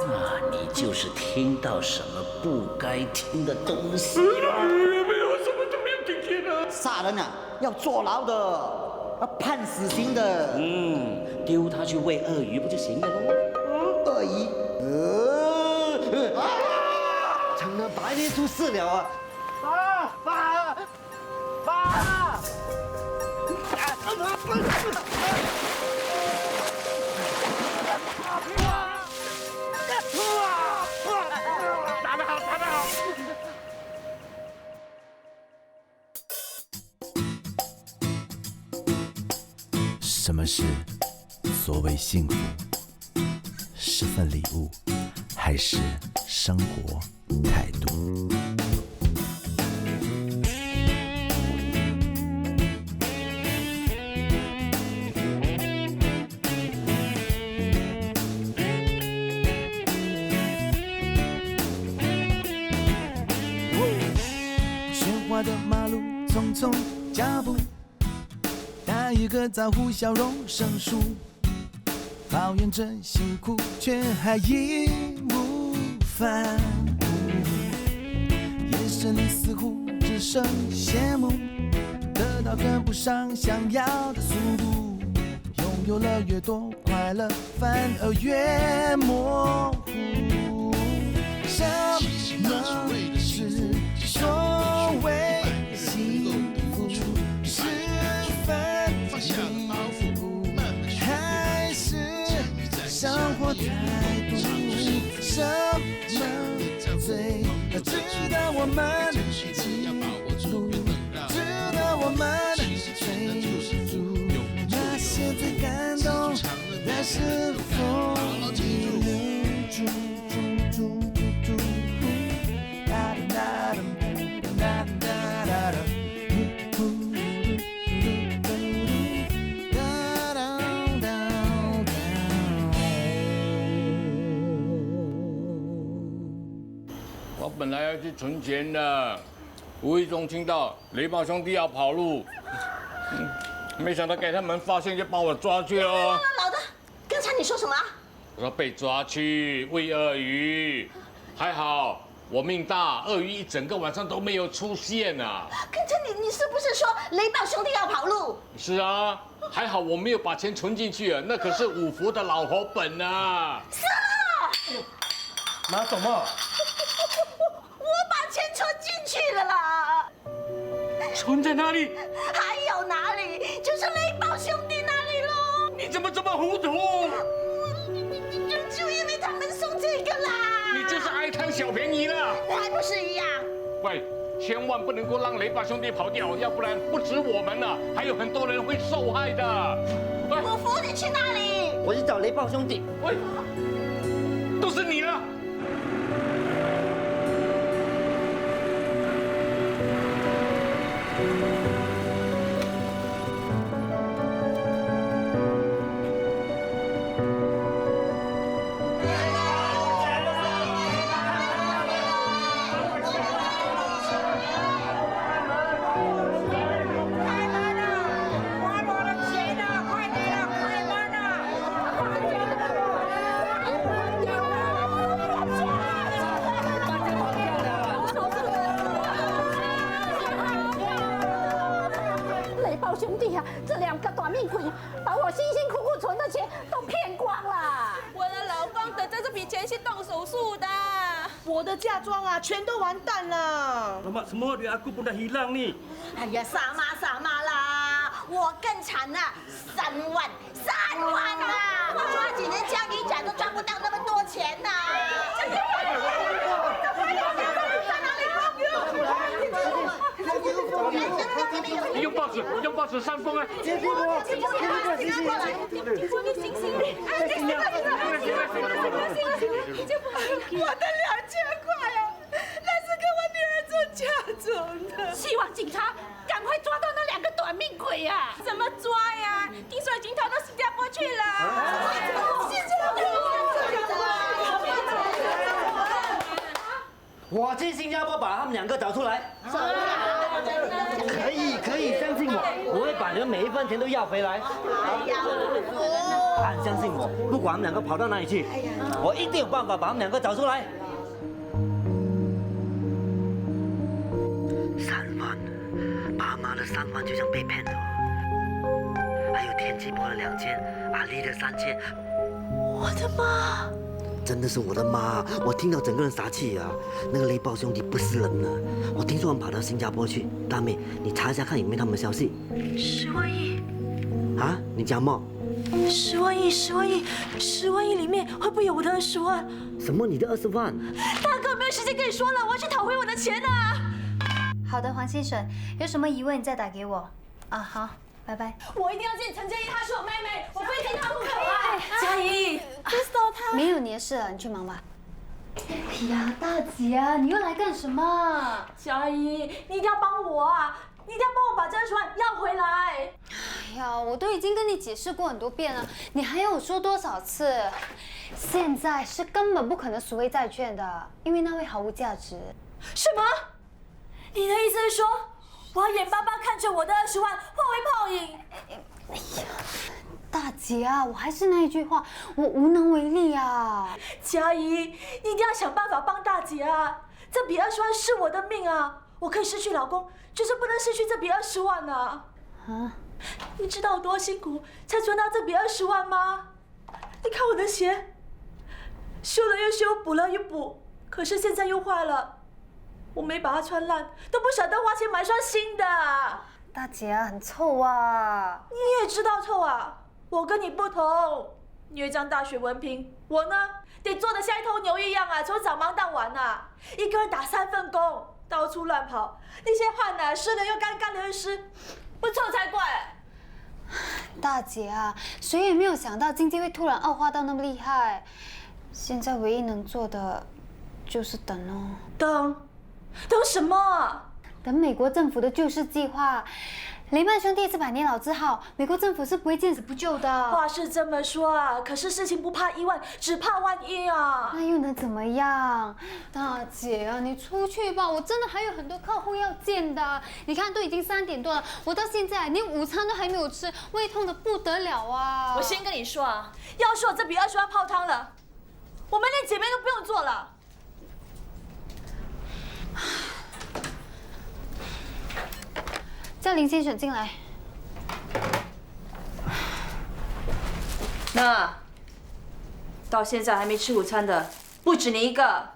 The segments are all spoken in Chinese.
那你就是听到什么不该听的东西了。没有，什么都没有听见啊！杀人啊，要坐牢的，要判死刑的。丢他去喂鳄鱼不就行了喽？鳄鱼，成了百年出事了啊！爸！打得好，打得好！什么是所谓幸福？是份礼物，还是生活态度？喧哗的马路，匆匆脚步。哪一个在乎笑容生疏，抱怨着辛苦，却还义无反顾。眼神里似乎只剩羡慕，得到跟不上想要的速度，拥有了越多，快乐反而越模糊。什么是所谓幸福？是份礼物，还是生活态度？什么最值得我们记录？值得我们追逐？那些最感动的是否已留住？我本来要去存钱的，无意中听到雷暴兄弟要跑路，没想到给他们发现就把我抓去了。老大，刚才你说什么？我说被抓去喂鳄鱼，还好我命大，鳄鱼一整个晚上都没有出现啊。刚才你是不是说雷暴兄弟要跑路？是啊，还好我没有把钱存进去啊，那可是五福的老活本啊。是了，拿什么？我把钱存进去了啦。存在哪里？还有哪里？就是雷暴兄弟那里喽。你怎么这么糊涂？就因为他们送这个啦。你就是爱贪小便宜了。还不是一样？喂，千万不能够让雷暴兄弟跑掉，要不然不止我们了，还有很多人会受害的。我扶你去哪里？我去找雷暴兄弟。喂，都是你了。兄弟啊，这两个短命鬼把我辛辛苦苦存的钱都骗光了。我的老公等着这笔钱去动手术的，我的嫁妆啊，全都完蛋了。 Alamak, semua duit aku pun dah hilang ni. 哎呀，傻妈啦，我更惨了，3万啊！我抓几年江鱼仔都抓不到那么多钱呐！你用报纸扇风啊！接住我！接住我！我的2000块啊，那是给我女儿做嫁妆的。希望警察赶快抓到那两个短命鬼啊！怎么抓呀？听说已经逃到新加坡去了。我去新加坡把他们两个找出来。可以，相信我，我会把你们每一分钱都要回来。相信我，不管他们两个跑到哪里去，我一定有办法把他们两个找出来。3万，爸妈的3万就像被骗了。还有天机婆的2000，阿丽的3000。我的妈！真的是我的妈！我听到整个人傻气啊！那个雷暴兄弟不是人了，我听说他们跑到新加坡去。大妹，你查一下看有没有他们的消息。10万亿啊？你讲么？10万亿里面会不会有我的20万？什么？你的20万？大哥，没有时间跟你说了，我要去讨回我的钱啊！好的，黄先生，有什么疑问你再打给我。啊，好，拜拜。我一定要见陈佳怡，她是我妹妹，我非见她不可啊！佳怡，知道她没有你的事了，你去忙吧。哎呀，大姐啊，你又来干什么？佳怡，你一定要帮我啊！你一定要帮我把这20万要回来！哎呀，我都已经跟你解释过很多遍了，你还要我说多少次？现在是根本不可能赎回债券的，因为那会毫无价值。什么？你的意思是说，我要眼巴巴看着我的20万化为泡影？哎呀，大姐啊，我还是那一句话，我无能为力啊。佳怡，你一定要想办法帮大姐啊！这笔20万是我的命啊！我可以失去老公，就是不能失去这笔20万啊！啊？你知道我多辛苦才存到这笔20万吗？你看我的鞋，修了又修，补了又补，可是现在又坏了，我没把它穿烂，都不舍得花钱买双新的。大姐啊，很臭啊！你也知道臭啊？我跟你不同，你有一张大学文凭，我呢得做得像一头牛一样啊，从早忙到晚啊，一个人打3份工，到处乱跑，那些汗啊湿了又干，干了又湿，不臭才怪。大姐啊，谁也没有想到经济会突然恶化到那么厉害。现在唯一能做的就是等哦。等什么？等美国政府的救市计划。雷曼兄弟是百年老字号，美国政府是不会见死不救的。话是这么说啊，可是事情不怕1万，只怕万一啊。那又能怎么样？大姐啊，你出去吧，我真的还有很多客户要见的。你看，都已经3点多了，我到现在连午餐都还没有吃，胃痛的不得了啊！我先跟你说啊，要是我这笔20万泡汤了，我们连姐妹都不用做了。叫林先生进来。那到现在还没吃午餐的，不止你一个。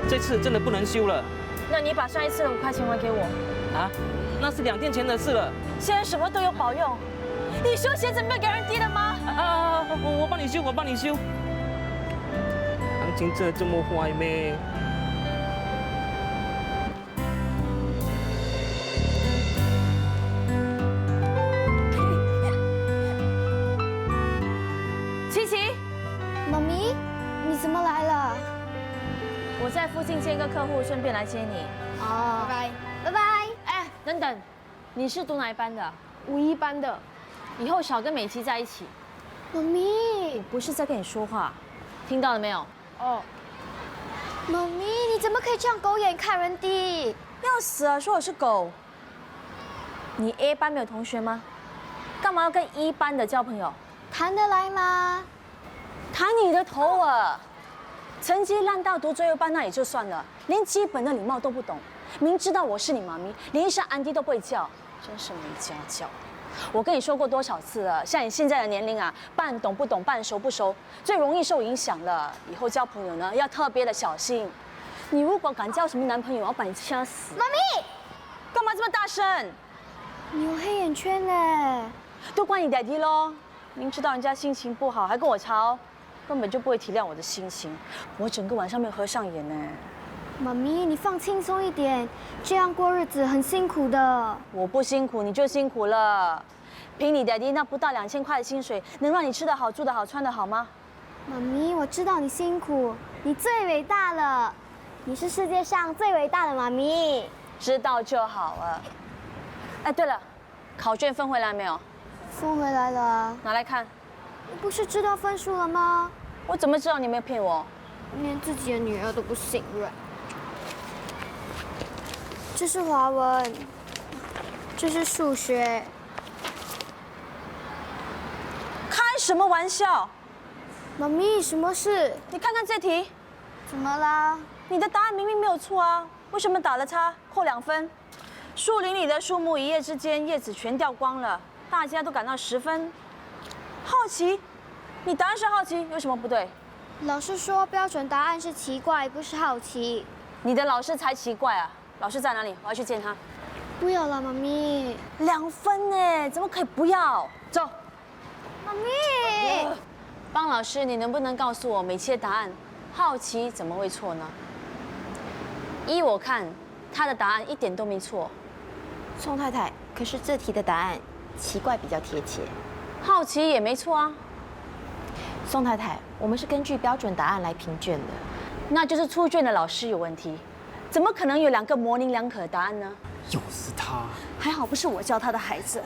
这次真的不能修了。那你把上一次的5块钱还给我。啊，那是2天前的事了。现在什么都有保用，你修鞋子没有给人低的吗？我帮你修，我帮你修。行情真的这么坏咩？琪琪，妈咪，你怎么来了？我在附近见个客户，顺便来接你。哦，拜拜，拜拜。哎，等等，你是读哪一班的？51班的。以后少跟美琪在一起。妈咪，我不是在跟你说话，听到了没有？哦。妈咪，你怎么可以这样狗眼看人低？要死啊！说我是狗。你 A 班没有同学吗？干嘛要跟1班的交朋友？谈得来吗？谈你的头啊！成绩烂到读最后班那也就算了，连基本的礼貌都不懂。明知道我是你妈咪，连一声安迪都不会叫，真是没家教。我跟你说过多少次了，像你现在的年龄啊，半懂不懂，半熟不熟，最容易受影响了。以后交朋友呢，要特别的小心。你如果敢交什么男朋友，我把你掐死！妈咪，干嘛这么大声？你有黑眼圈嘞，都怪你daddy咯。明知道人家心情不好，还跟我吵，根本就不会体谅我的心情。我整个晚上没有合上眼呢。妈咪，你放轻松一点，这样过日子很辛苦的。我不辛苦，你就辛苦了。凭你daddy那不到2000块的薪水，能让你吃得好、住得好、穿得好吗？妈咪，我知道你辛苦，你最伟大了。你是世界上最伟大的妈咪。知道就好了。哎，对了，考卷分回来没有？分回来了啊。拿来看。你不是知道分数了吗？我怎么知道你没有骗我？连自己的女儿都不信任。这是华文，这是数学。开什么玩笑？妈咪，什么事？你看看这题。怎么啦？你的答案明明没有错啊，为什么打了叉，扣2分？树林里的树木一夜之间叶子全掉光了，大家都感到10分。好奇，你答案是好奇，有什么不对？老师说标准答案是奇怪，不是好奇。你的老师才奇怪啊！老师在哪里？我要去见他。不要了，妈咪。2分呢，怎么可以不要？走。妈咪。邦老师，你能不能告诉我每期的答案？好奇怎么会错呢？依我看，他的答案一点都没错。宋太太，可是这题的答案奇怪比较贴切。好奇也没错啊。宋太太，我们是根据标准答案来评卷的，那就是出卷的老师有问题。怎么可能有2个模棱两可的答案呢？又是他，还好不是我教他的孩子。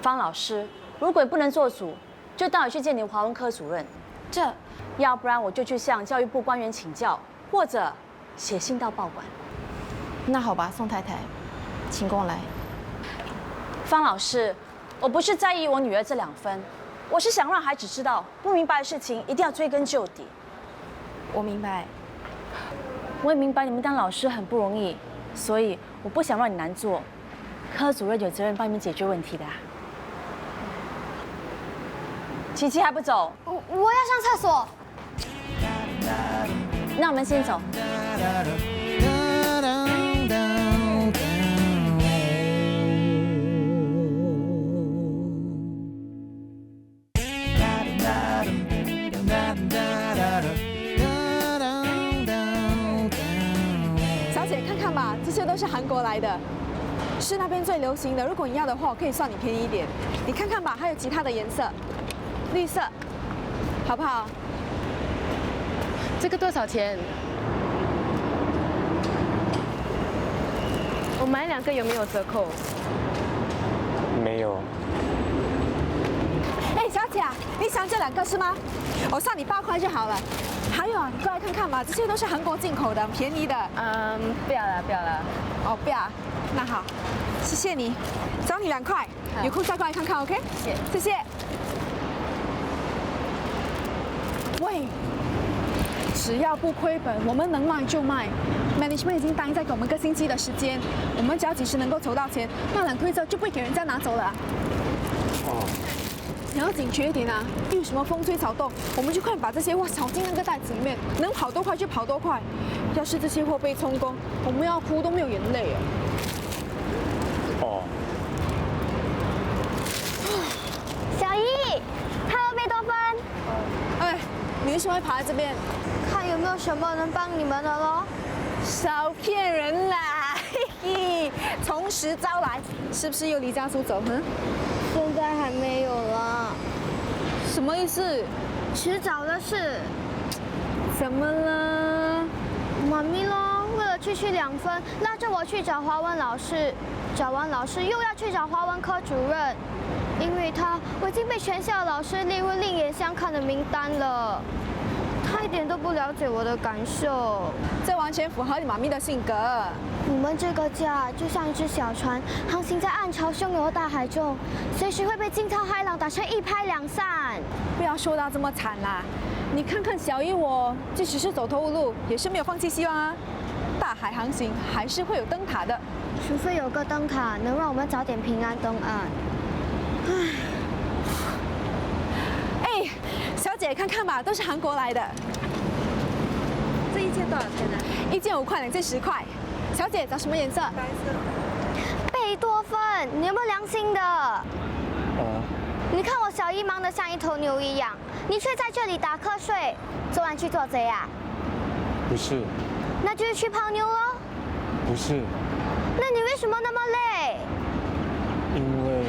方老师，如果你不能做主，就带我去见你华文科主任。要不然我就去向教育部官员请教，或者写信到报馆。那好吧，宋太太，请跟我来。方老师，我不是在意我女儿这2分，我是想让孩子知道，不明白的事情一定要追根究底。我明白。我也明白你们当老师很不容易，所以我不想让你难做。科主任有责任帮你们解决问题的。琪琪还不走？我要上厕所。那我们先走。小姐，看看吧，这些都是韩国来的，是那边最流行的。如果你要的话，我可以算你便宜一点。你看看吧，还有其他的颜色，绿色，好不好？这个多少钱？我买2个有没有折扣？没有。哎，小姐啊，你想这2个是吗？我算你8块就好了。还有啊，你过来看看吧，这些都是韩国进口的，很便宜的。不要了，不要了。哦，不要。那好，谢谢你，找你2块，有空再过来看看 ，OK？ 谢谢。喂。只要不亏本，我们能卖就卖。Management 已经答应再给我们1个星期的时间，我们只要及时能够筹到钱，那2推车就不会给人家拿走了。你要警觉一点啊！一有什么风吹草动，我们就快把这些货炒进那个袋子里面，能跑多快就跑多快。要是这些货被充公，我们要哭都没有眼泪啊！小姨，看到贝多芬。哎，你为什么会跑来这边？看有没有什么能帮你们的咯。少骗人啦！嘿嘿，从实招来，是不是又离家出走？现在还没有啦。什么意思？迟早的事。怎么了？妈咪咯，为了区2分，拉着我去找华文老师，找完老师又要去找华文科主任，因为我已经被全校老师列入另眼相看的名单了。他一点都不了解我的感受，这完全符合你妈咪的性格。你们这个家就像一只小船，航行在暗潮汹涌的大海中，随时会被惊涛骇浪打成一拍两散。不要说到这么惨啦！你看看小姨我，即使是走投无路，也是没有放弃希望啊。大海航行还是会有灯塔的，除非有个灯塔能让我们早点平安登岸。唉。哎，小姐看看吧，都是韩国来的。这一件多少钱呢？1件5块，2件10块。小姐找什么颜色？白色。贝多芬，你有没有良心的？你看我小姨忙得像一头牛一样，你却在这里打瞌睡，昨晚去做贼啊？不是。那就是去泡妞咯？不是。那你为什么那么累？因为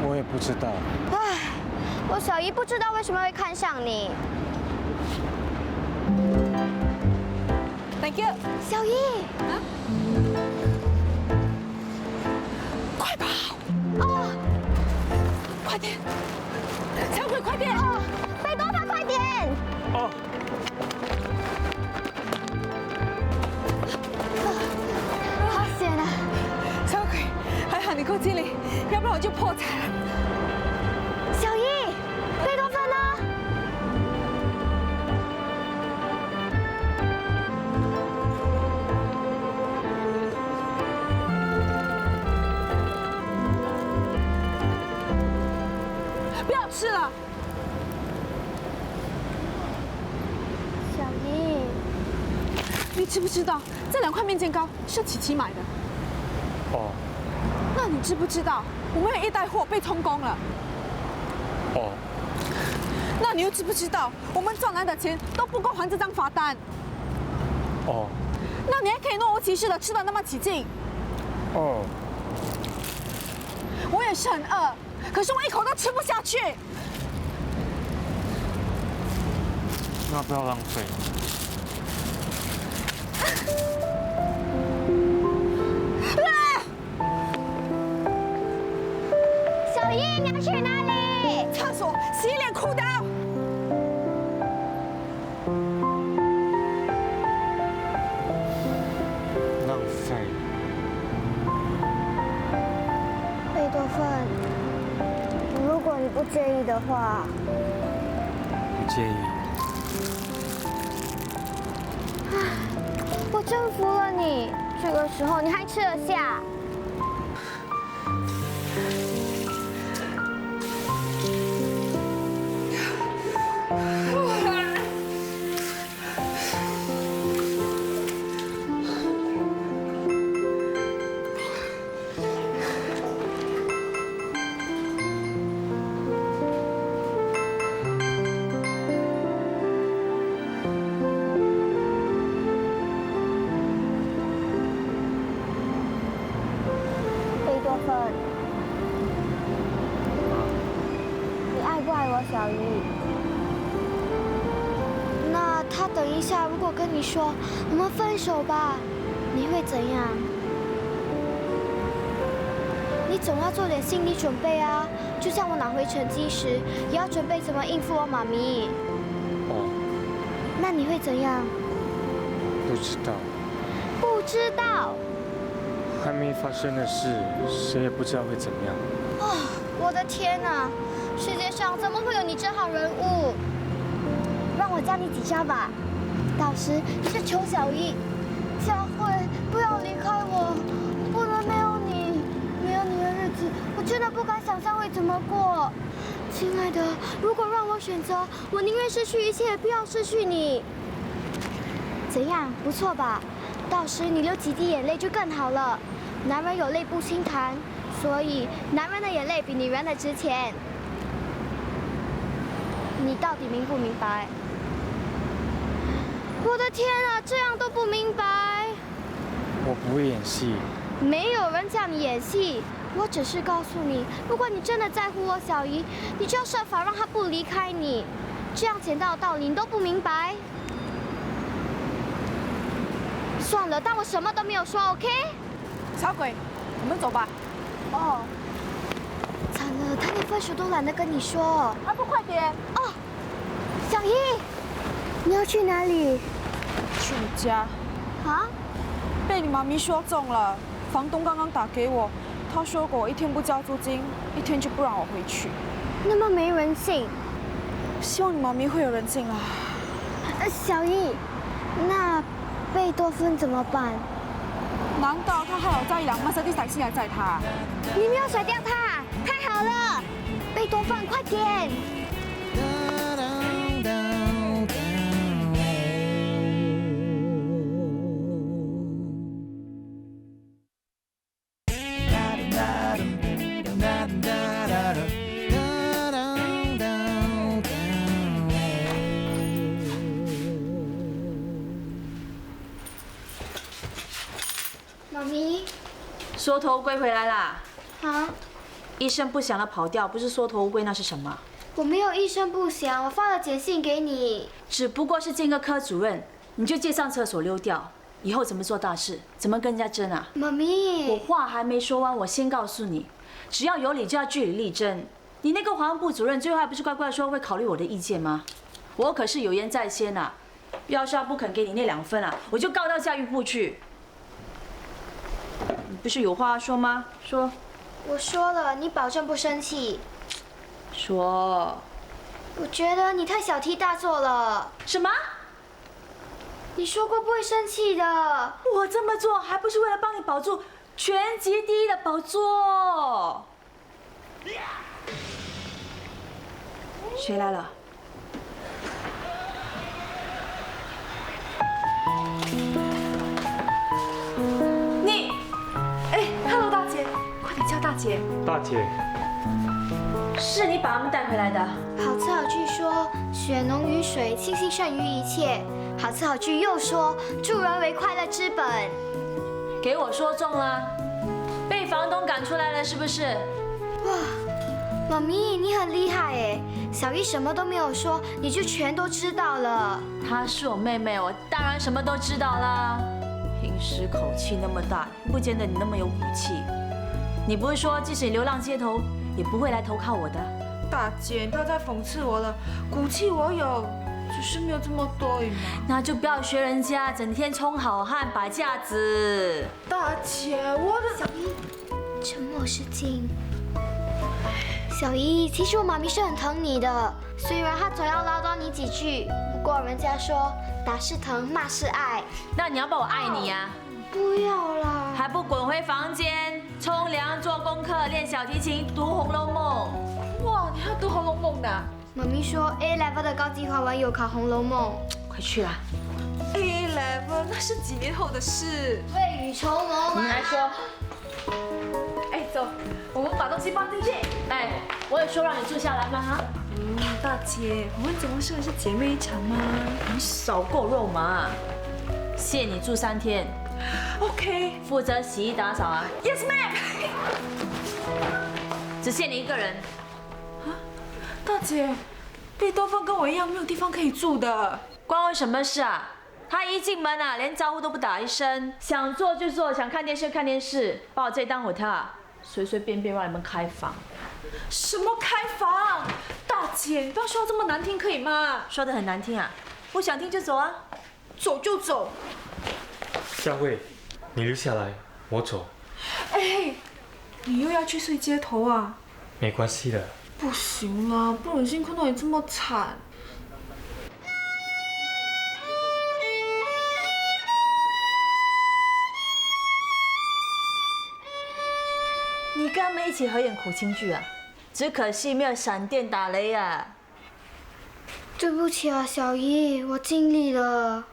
我也不知道。唉，我小姨不知道为什么会看上你。，Thank you。小姨，快跑！哦，快点，小鬼，快点！哦，贝多芬，快点！哦。好险啊！小鬼，还好你够机灵，要不然我就破产了。小姨，贝多芬呢？不要吃了。小姨，你知不知道这2块面煎糕是琪琪买的？哦。那你知不知道我们有1袋货被充公了？哦。那你又知不知道我们赚来的钱都不够还这张罚单？哦。那你还可以若无其事的吃得那么起劲？哦。我也是很饿，可是我一口都吃不下去。那不要浪费。小姨，你要去哪里？厕所洗脸裤裆。浪费。贝多芬，如果你不介意的话，不介意。我征服了你。这个时候你还吃得下？小鱼，那他等一下如果跟你说我们分手吧，你会怎样？你总要做点心理准备啊，就像我拿回成绩时，也要准备怎么应付我妈咪。哦。那你会怎样？不知道。不知道。还没发生的事，谁也不知道会怎么样。哦，我的天哪！世界上怎么会有你这号人物？让我教你几招吧。导师，你是丑小姨。佳慧，不要离开我，不能没有你，没有你的日子，我真的不敢想象会怎么过。亲爱的，如果让我选择，我宁愿失去一切，也不要失去你。怎样，不错吧？到时你流几滴眼泪就更好了。男人有泪不轻弹，所以男人的眼泪比女人的值钱。你到底明不明白？我的天啊，这样都不明白！我不会演戏。没有人叫你演戏，我只是告诉你，如果你真的在乎我小姨，你就要设法让她不离开你。这样简单的道理你都不明白？算了，当我什么都没有说 ，OK？ 小鬼，我们走吧。哦。惨了，他连分手都懒得跟你说。还不快点！哦，小姨，你要去哪里？去你家。啊？被你妈咪说中了，房东刚刚打给我，他说过1天不交租金，1天就不让我回去。那么没人性。希望你妈咪会有人性啦。小姨，那贝多芬怎么办？难道他还有在1辆Mercedes taxi来载他？你没有甩掉他，太好了！贝多芬，快点！妈咪，缩头乌龟回来啦！啊？一声不响的跑掉，不是缩头乌龟那是什么？我没有一声不响，我发了简信给你。只不过是见个科主任，你就借上厕所溜掉，以后怎么做大事，怎么跟人家争啊？妈咪，我话还没说完，我先告诉你，只要有理就要据理力争。你那个华文部主任最后还不是乖乖说会考虑我的意见吗？我可是有言在先呐，要是他不肯给你那2分啊，我就告到教育部去。你不是有话说吗？说。我说了，你保证不生气。说。我觉得你太小题大做了。什么？你说过不会生气的。我这么做还不是为了帮你保住全级第1的宝座？谁来了？你，哎 ，Hello， 大姐，快点叫大姐。大姐，是你把他们带回来的？好词好句说，血浓于水，清新胜于一切。好词好句又说，助人为快乐之本。给我说中了，被房东赶出来了是不是？哇，妈咪，你很厉害哎！小姨什么都没有说，你就全都知道了。她是我妹妹，我当然什么都知道啦。平时口气那么大，不见得你那么有骨气。你不是说即使你流浪街头，也不会来投靠我的？大姐，你不要再讽刺我了，骨气我有，只是没有这么多而已嘛。那就不要学人家，整天充好汉摆架子。大姐，我的小姨，沉默是金。小姨，其实我妈咪是很疼你的，虽然她总要唠叨你几句，不过人家说打是疼，骂是爱。那你要不要我爱你呀？不要啦，还不滚回房间冲凉、做功课、练小提琴、读《红楼梦》。哇，你还要读《红楼梦》的？妈咪说 A level 的高级华文有考《红楼梦》。快去啦 ！A level 那是几年后的事。未雨绸缪嘛。你还说？哎，走，我们把东西放进去。哎，我有说让你住下来吗？哈？大姐，我们怎么说的是姐妹一场吗？你少够肉麻。限你住3天。OK。负责洗衣打扫啊。Yes, ma'am。只限你1个人。啊，大姐，贝多芬跟我一样没有地方可以住的。关我什么事啊？他一进门啊，连招呼都不打一声，想坐就坐，想看电视看电视，把我这里当hotel啊，随随便便让你们开房。什么开房？大姐，你不要说到这么难听可以吗？说得很难听啊，不想听就走啊，走就走。佳慧，你留下来，我走。哎，你又要去睡街头啊？没关系的。不行啦，不忍心看到你这么惨。你跟他们一起合演苦情剧啊？只可惜没有闪电打雷啊。对不起啊，小姨，我尽力了。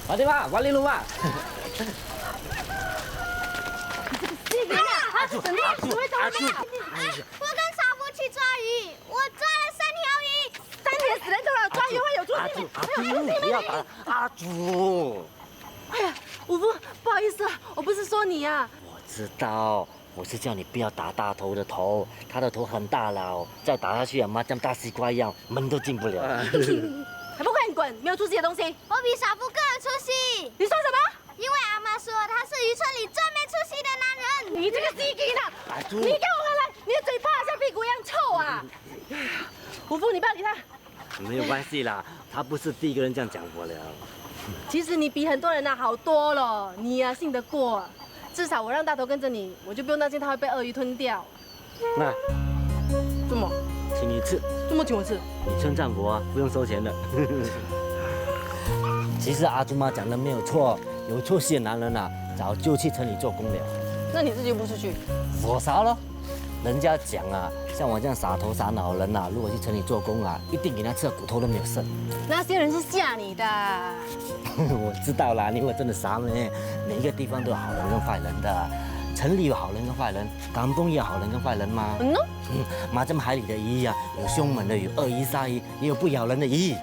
老弟吧，玩力路吧。你别啊！整天只会找我。我跟傻夫去抓鱼，我抓了3条鱼。3天死人头了，抓鱼会有助弟妹，不要打阿朱。哎呀，五夫，不好意思，我不是说你啊。我知道，我是叫你不要打大头的头，他的头很大了，再打下去啊，麻将大西瓜一样，门都进不了。还不快点滚！没有出息的东西。我比傻夫更有出息。你说什么？因为阿妈说他是渔村里最没出息的男人。你这个西吉的！你给我回来！你的嘴巴像屁股一样臭啊！五夫，你不要理他。没有关系啦，他不是第一个人这样讲我了。其实你比很多人啊好多了，你啊信得过。至少我让大头跟着你，我就不用担心他会被鳄鱼吞掉。那怎么？请你吃。怎么请我吃？你称赞我啊，不用收钱的。其实阿朱妈讲的没有错，有出息的男人啊，早就去城里做工了。那你自己不出去？我啥了？人家讲啊，像我这样傻头傻脑的人啊，如果去城里做工啊，一定给他吃的骨头都没有剩。那些人是吓你的。我知道啦，你以为真的傻咩？每一个地方都有好人跟坏人的，城里有好人跟坏人，港东也有好人跟坏人吗？麻将海里的鱼啊，有凶猛的，有鳄鱼鲨鱼，也有不咬人的鱼。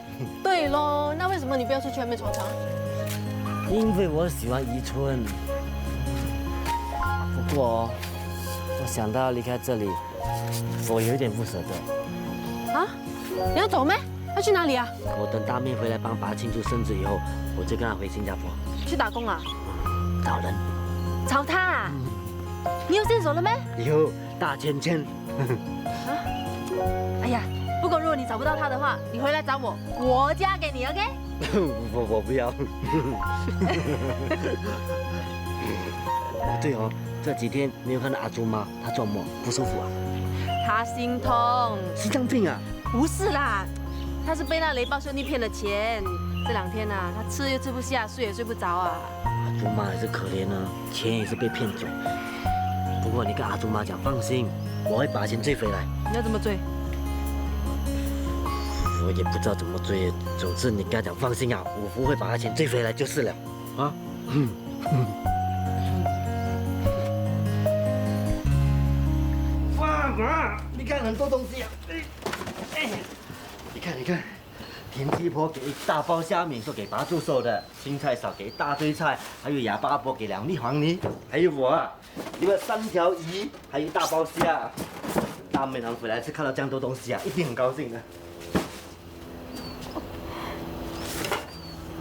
对喽，那为什么你不要出去外面闯闯？因为我喜欢渔村。不过，我想到离开这里，我有一点不舍得。啊？你要走咩？要去哪里啊？我等大妹回来帮爸庆祝生日以后，我就跟她回新加坡。去打工啊？找人。找他啊？你有线索了没？有，大圈圈。啊？哎呀，不过如果你找不到他的话，你回来找我，我嫁给你 ，OK？ 我不要。对哦，这几天你有看到阿朱吗？她做梦不舒服啊？他心痛。心脏病啊？不是啦，他是被那雷暴兄弟骗了钱。这2天啊，他吃又吃不下，睡也睡不着啊。阿朱妈也是可怜啊，钱也是被骗走。不过你跟阿朱妈讲，放心，我会把钱追回来。你要怎么追？我也不知道怎么追，总之你跟他讲放心啊，我不会把他钱追回来就是了。啊？哇！你看很多东西啊！你看，田鸡婆给1大包虾米，说给爸祝寿的；青菜嫂给1大堆菜，还有哑巴婆给2粒黄泥，还有我啊，有了3条鱼，还有1大包虾。大妹娘回来是看到这样多东西啊，一定很高兴的。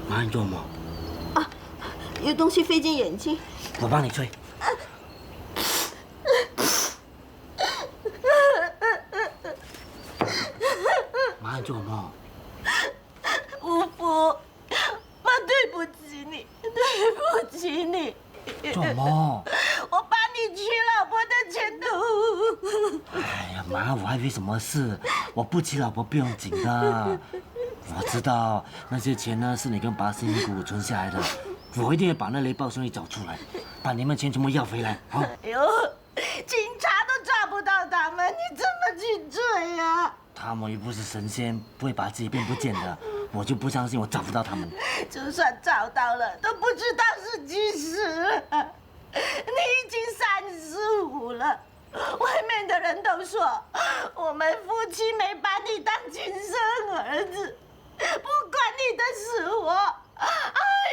妈，你做什么？啊，有东西飞进眼睛。我帮你吹。妈，你做什么？吴福，妈对不起你，对不起你。做什么？我把你娶老婆的前途。哎呀，妈，我还以为什么事？我不娶老婆不用紧的。我知道那些钱呢，是你跟爸辛辛苦苦存下来的，我一定会把那雷暴兄弟找出来，把你们钱全部要回来。啊！哎呦，警察都抓不到他们，你怎么去追呀？他们又不是神仙，不会把自己变不见的。我就不相信我找不到他们。就算找到了，都不知道是几时了。你已经35了，外面的人都说我们夫妻没把你当亲生儿子。不关你的事，我，哎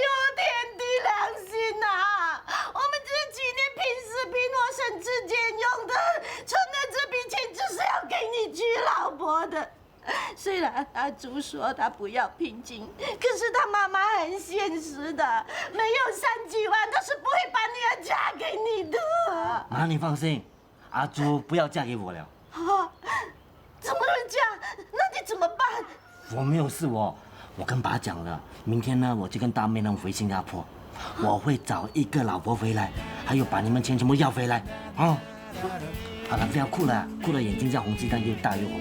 呦，天地良心呐！我们这几年拼死拼活省吃俭用的，存的这笔钱就是要给你娶老婆的。虽然阿朱说他不要聘金，可是他妈妈很现实的，没有3几万，他是不会把女儿嫁给你的。妈，你放心，阿朱不要嫁给我了。啊，怎么会这样？那你怎么办？我没有事，我跟爸讲了，明天呢我就跟大妹他们回新加坡，我会找一个老婆回来，还有把你们钱全部要回来啊！好了，不要哭了，哭了眼睛像红鸡蛋，又大又红。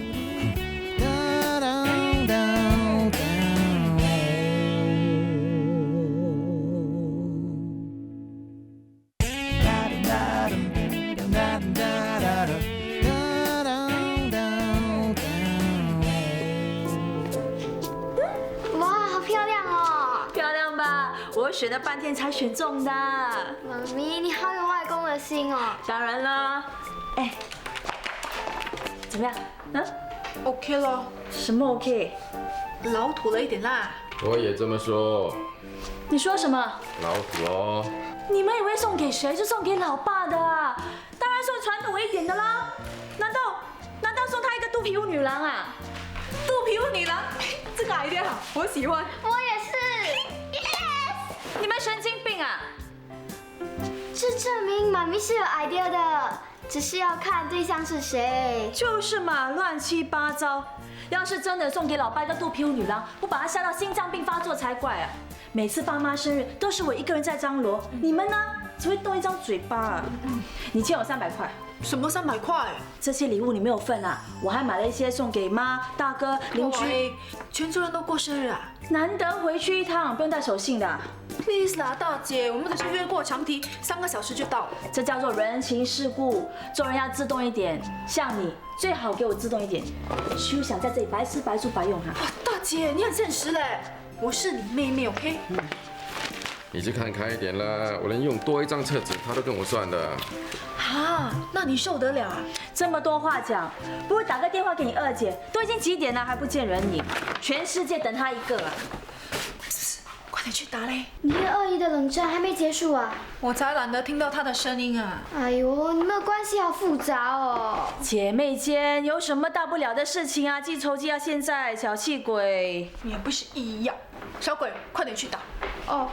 我选了半天才选中的。妈咪，你好有外公的心哦。当然了。哎，怎么样？OK 咯。什么 OK？ 老土了一点啦。我也这么说。你说什么？老土哦。你们以为送给谁是送给老爸的啊？当然送传统一点的啦。难道送他一个肚皮舞女郎啊？肚皮舞女郎，这个 idea 好，我喜欢。我也是。你们神经病啊！这证明妈咪是有 idea 的，只是要看对象是谁。就是嘛，乱七八糟。要是真的送给老爸一个肚皮舞女郎，不把他吓到心脏病发作才怪啊！每次爸妈生日都是我一个人在张罗，你们呢只会动一张嘴巴。你欠我300块。什么300块？这些礼物你没有份啊！我还买了一些送给妈、大哥、邻居。全族人都过生日啊！难得回去一趟，不用带手信的。Please 啦，大姐，我们只是约过长堤，3个小时就到。这叫做人情世故，做人要自动一点。像你，最好给我自动一点，休想在这里白吃白住白用哈！大姐，你很现实嘞，我是你妹妹 ，OK？你就看开一点啦，我连用多一张册子，他都跟我算的。啊，那你受得了啊？这么多话讲，不如打个电话给你2姐，都已经几点了还不见人影，全世界等她一个啊！快点去打嘞！你和二姨的冷战还没结束啊？我才懒得听到她的声音啊！哎呦，你们的关系好复杂哦。姐妹间有什么大不了的事情啊？记仇记到现在，小气鬼！你也不是一样，小鬼，快点去打。哦。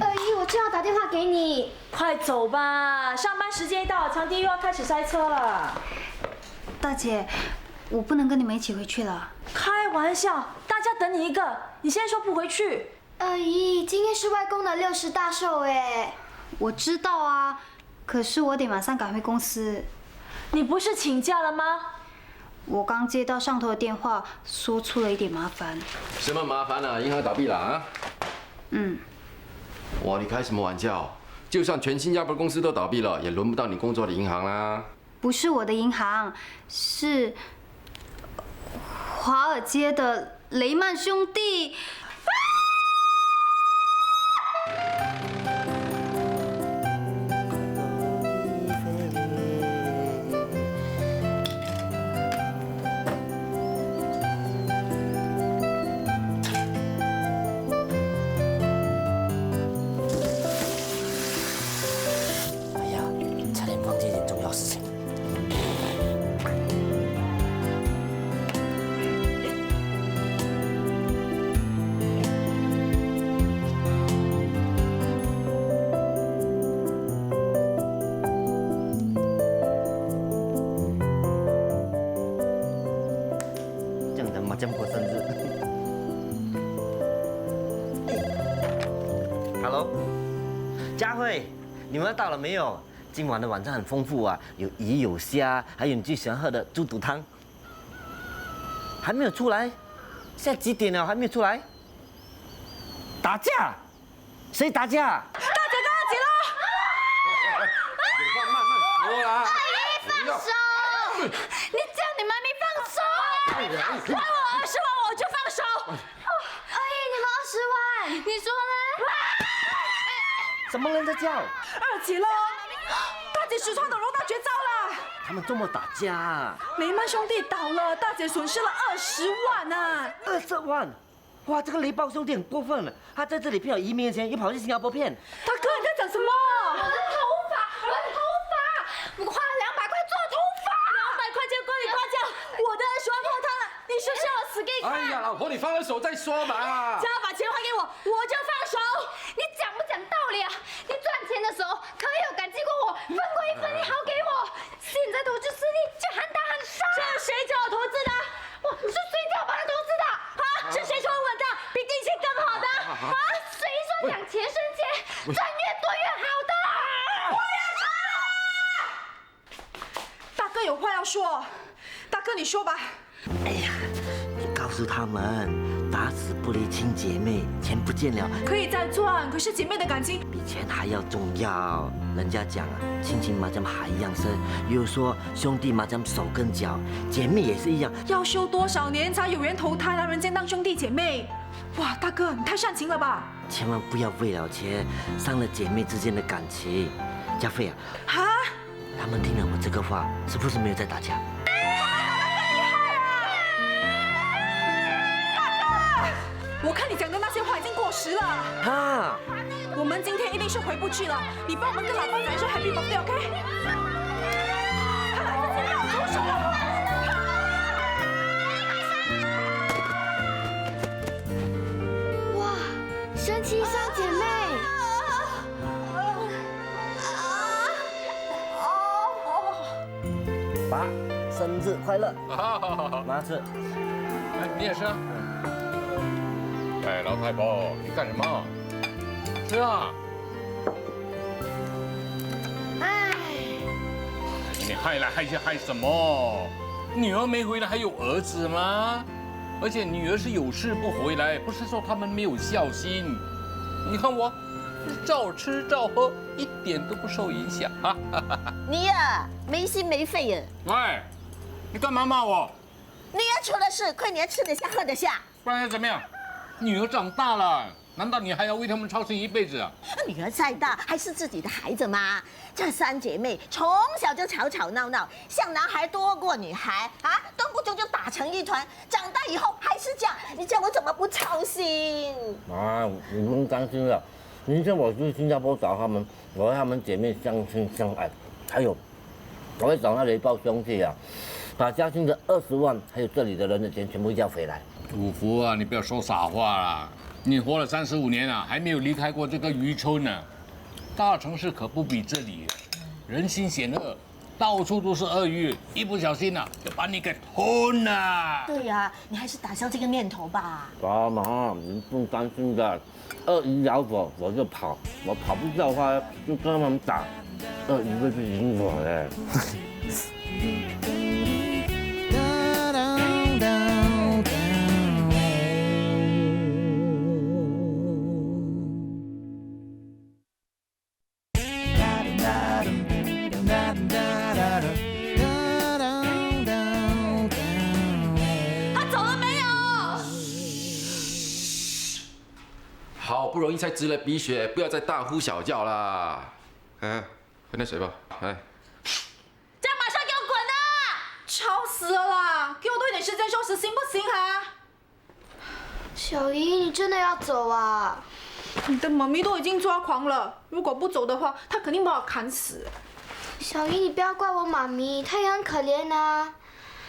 二姨，我正要打电话给你。快走吧，上班时间一到，长堤又要开始塞车了。大姐，我不能跟你们一起回去了。开玩笑，大家等你一个，你现在说不回去？二姨，今天是外公的60大寿哎。我知道啊，可是我得马上赶回公司。你不是请假了吗？我刚接到上头的电话，说出了一点麻烦。什么麻烦啊？银行倒闭了啊？嗯。哇，你开什么玩笑？就算全新加坡公司都倒闭了，也轮不到你工作的银行啦。不是我的银行，是华尔街的雷曼兄弟。这样过生日。Hello， 佳慧，你们到了没有？今晚的晚餐很丰富啊，有鱼有虾，还有你最喜欢喝的猪肚汤。还没有出来？现在几点了？还没有出来？打架？谁打架？大姐跟二姐了！慢说啦！阿姨，放手！你叫你妈咪放手！还我20万，我就放手。阿姨，你们20万，你说呢？什么人在叫？二姐喽！大姐实穿的柔道绝招了。他们这么打架啊？雷曼兄弟倒了，大姐损失了20万啊！20万！哇，这个雷暴兄弟很过分了，他在这里骗我移民钱，又跑去新加坡骗。大哥，你在讲什么？我的头发，我花了200块做头发，200块钱关你花价，我的20万泡汤了，你是不是要我死给你看？哎呀，老婆，你放了手再说嘛。只要把钱还给我，我就放手。你讲不讲道理啊？你赚钱的时候可有感激过我，分过一分你好给我，现在投资失利就喊打喊杀。这是谁叫我投资的？是谁叫我帮他投资的？啊，是谁说我稳当，比定期更好的？啊，谁说养钱生钱，赚越多越好的？我要走！大哥有话要说，大哥你说吧。哎呀，你告诉他们，打死不离亲姐妹，钱不见了可以再赚，可是姐妹的感情比钱还要重要。人家讲啊，亲情麻将海一样深，又说兄弟麻将手跟脚，姐妹也是一样。要修多少年才有缘投胎来人间当兄弟姐妹？哇，大哥你太煽情了吧！千万不要为了钱伤了姐妹之间的感情。佳慧啊，他们听了我这个话，是不是没有在打架？我看你讲的那些话已经过时了。啊！我们今天一定是回不去了。你帮我们跟老爸讲一声 Happy Birthday，OK？ 看来这次要出手了。哇，神奇三姐妹！爸，生日快乐！妈吃。哎，你也吃啊。哎，老太婆，你干什么？吃啊！哎，你害来害去害什么？女儿没回来，还有儿子吗？而且女儿是有事不回来，不是说他们没有孝心。你看我，照吃照喝，一点都不受影响。你呀，没心没肺呀！喂，你干嘛骂我？女儿出了事，亏你还吃得下喝得下。不然要怎么样？女儿长大了，难道你还要为他们操心一辈子啊？女儿再大还是自己的孩子嘛。这3姐妹从小就吵吵闹闹，像男孩多过女孩啊，动不动就打成一团。长大以后还是这样，你叫我怎么不操心？啊，你不用担心了。明天我去新加坡找他们，我和他们姐妹相亲相爱，还有我会找那雷暴兄弟啊，把嘉兴的20万还有这里的人的钱全部要回来。祖父啊，你不要说傻话啦！你活了35年啊，还没有离开过这个渔村呢。大城市可不比这里，人心险恶，到处都是鳄鱼，一不小心啊，就把你给吞了。对呀，你还是打消这个念头吧。爸妈，你不用担心的，鳄鱼咬我我就跑，我跑不掉的话就跟他们打，鳄鱼会不赢我的。好不容易才止了鼻血，不要再大呼小叫啦！哎，喝点水吧，来。这样马上给我滚啊！吵死了啦！给我多一点时间收拾，行不行啊？小姨，你真的要走啊？你的妈咪都已经抓狂了，如果不走的话，她肯定把我砍死。小姨，你不要怪我妈咪，她也很可怜啊。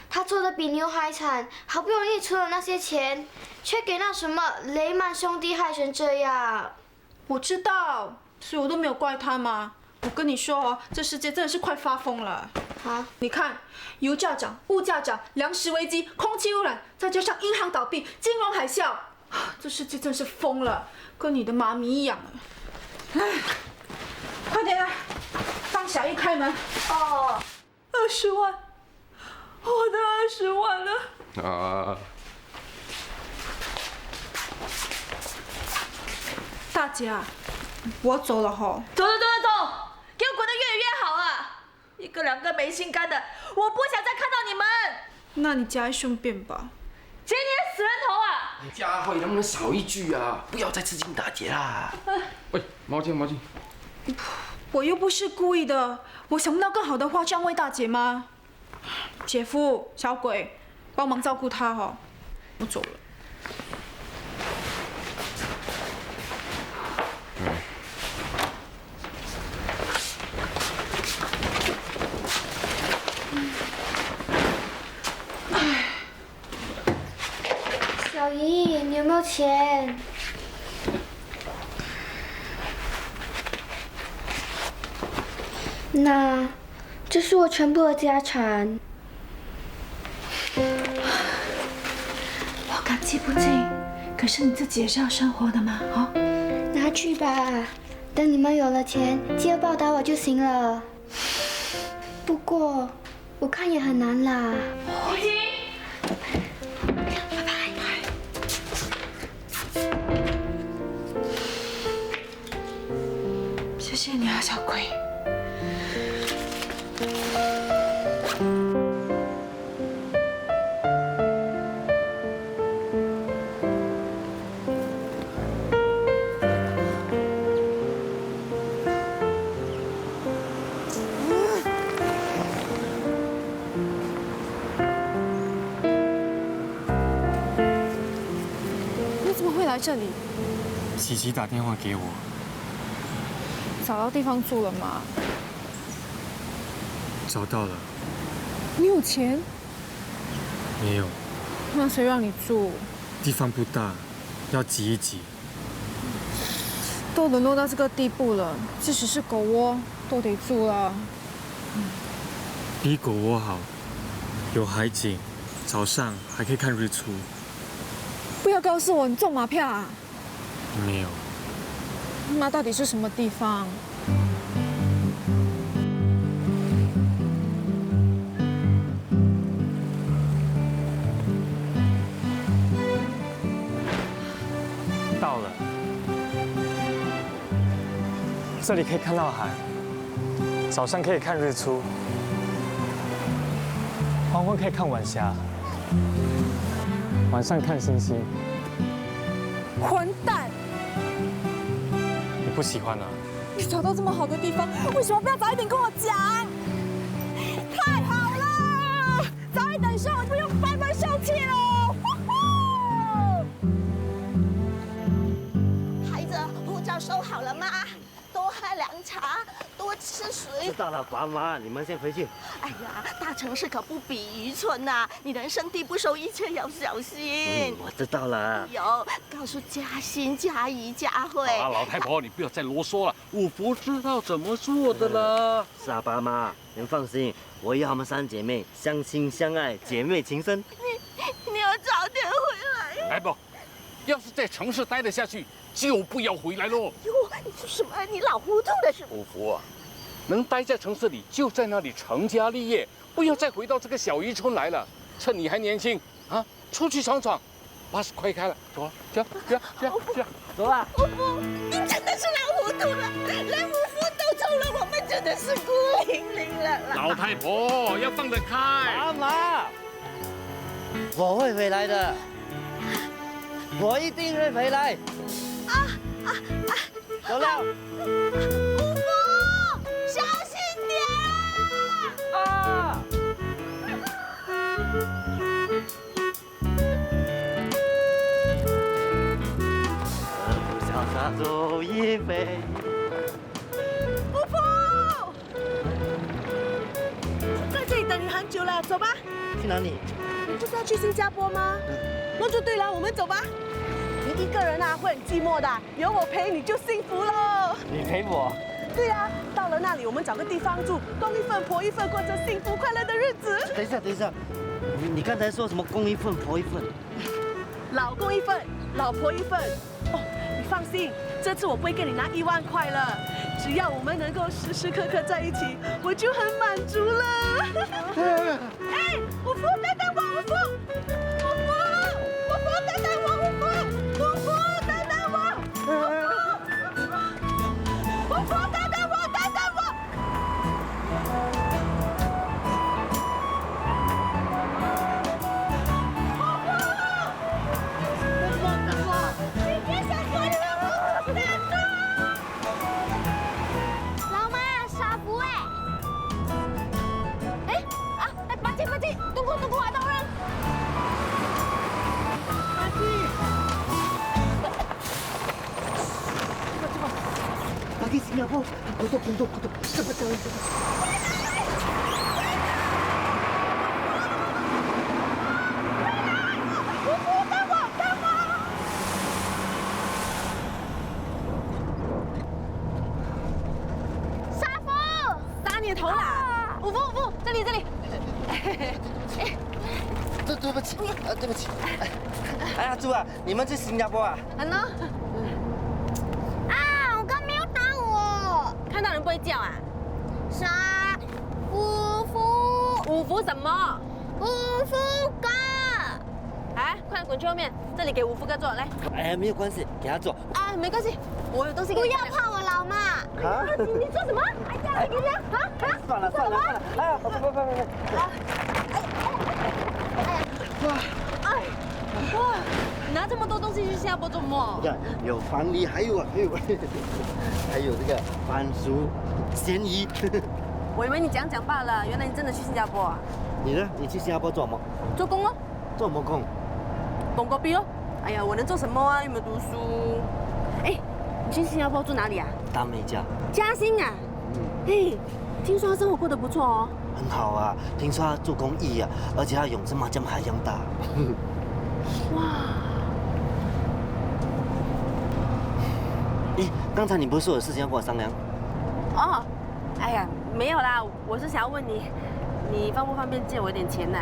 她做的比牛还惨，好不容易出了那些钱，却给那什么雷曼兄弟害成这样。我知道，所以我都没有怪他嘛。我跟你说哦，这世界真的是快发疯了。啊！你看，油价涨，物价涨，粮食危机，空气污染，再加上银行倒闭，金融海啸，这世界真是疯了，跟你的妈咪一样。哎，快点啊，帮小姨开门。哦，20万。我的20万了啊！大姐啊，我走了吼。走，给我滚得越远越好啊！一个两个没心肝的，我不想再看到你们。那你加一顺便吧。姐，你的死人头啊！佳慧，能不能少一句啊？不要再刺激大姐啦！喂，毛巾。我又不是故意的，我想不到更好的话这样喂大姐吗？姐夫，小鬼，帮忙照顾她哈，我走了。小姨，你有没有钱？那这是我全部的家产。我感激不尽，可是你自己也是要生活的嘛，啊？拿去吧，等你们有了钱，记得报答我就行了。不过，我看也很难啦。雨婷，拜拜。谢谢你啊，小鬼。来这里，琪琪打电话给我，找到地方住了吗？找到了。你有钱？没有。那谁让你住？地方不大，要挤一挤。都沦落到这个地步了，即使是狗窝都得住了。比狗窝好，有海景，早上还可以看日出。不要告诉我你中马票啊！没有。那到底是什么地方？到了，这里可以看到海，早上可以看日出，黄昏可以看晚霞。晚上看星星。混蛋！不喜欢啊。你找到这么好的地方，为什么不要早一点跟我讲？太好了，早一点说，我就不用班班受气了。孩子，护照收好了吗？多喝凉茶，多吃水。知道了，爸妈，你们先回去。哎呀，大城市可不比渔村呐，你人生地不熟，一切要小心。我知道了。有，告诉嘉欣、嘉怡、佳慧。好啊，老太婆，你不要再啰嗦了，五福知道怎么做的了。是啊，爸妈，您放心，我与她们3姐妹相亲相爱，姐妹情深。你要早点回来。哎不，要是在城市待得下去，就不要回来喽。哟，你说什么？你老糊涂了是吗？五福啊，能待在城市里就在那里成家立业，不要再回到这个小渔村来了。趁你还年轻啊，出去闯闯。80快开了，走啊，走，走啊！五福，你真的是老糊涂了，连五福都走了，我们真的是孤零零了。老太婆要放得开。妈妈，我会回来的，我一定会回来。走了。五福，小心点啊！瀟洒走一回。五福，在这里等你很久了，走吧。去哪里？你不是要去新加坡吗？那就对了，我们走吧。你一个人啊会很寂寞的，有我陪你就幸福了。你陪我？对啊，到了那里我们找个地方住，公一份婆一份，过着幸福快乐的日子。等一下，你刚才说什么公一份婆一份？老公一份，老婆一份。哦，你放心，这次我不会跟你拿1万块了，只要我们能够时时刻刻在一起，我就很满足了。哎，五福，等等我，五福，等等我，五福，等等我，五福，等等我。老妈，傻福八戒，tunggu ada orang。Pergi Singapura, kutuk, cepat jalan.沙福，打你的头啦！五福，这里。对不起。哎呀，猪啊，你们去新加坡啊？呢？啊，我刚没有打我。看到人不会叫啊？傻，五福什么？五福哥。哎，快点滚去后面，这里给五福哥坐，来。哎呀，没有关系，给他坐。啊，没关系，我有东西给你。不要怕我老妈。啊？你说什么？哎呀，你这样啊？算了。哎呀，不。哇，你拿这么多东西去新加坡做什么？你看，有黄梨，还有这个番薯、咸鱼。我以为你讲罢了，原来你真的去新加坡啊？你呢？你去新加坡做什么？做工哦。做什么工？蹦隔壁哦。哎呀，我能做什么啊？又没有读书。哎，你去新加坡住哪里啊？大美家。嘉兴啊？嘿，听说他生活过得不错哦。很好啊，听说他做公益啊，而且他泳池麻将海洋大。哇！咦，刚才你不是说有事情要跟我商量？哦，哎呀，没有啦，我是想要问你，你方不方便借我一点钱呐？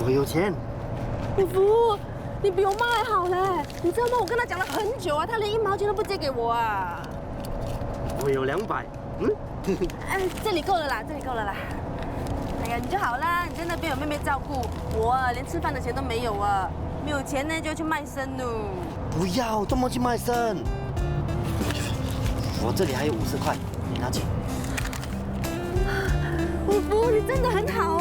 我有钱。五福，你比我妈还好嘞！你知道吗？我跟他讲了很久啊，他连1毛钱都不借给我啊。我有200。哎，这里够了啦。哎呀，你就好啦，你在那边有妹妹照顾，我连吃饭的钱都没有啊。没有钱呢，就去卖身喽。不要，这么去卖身。我这里还有50块，你拿去。五福，你真的很好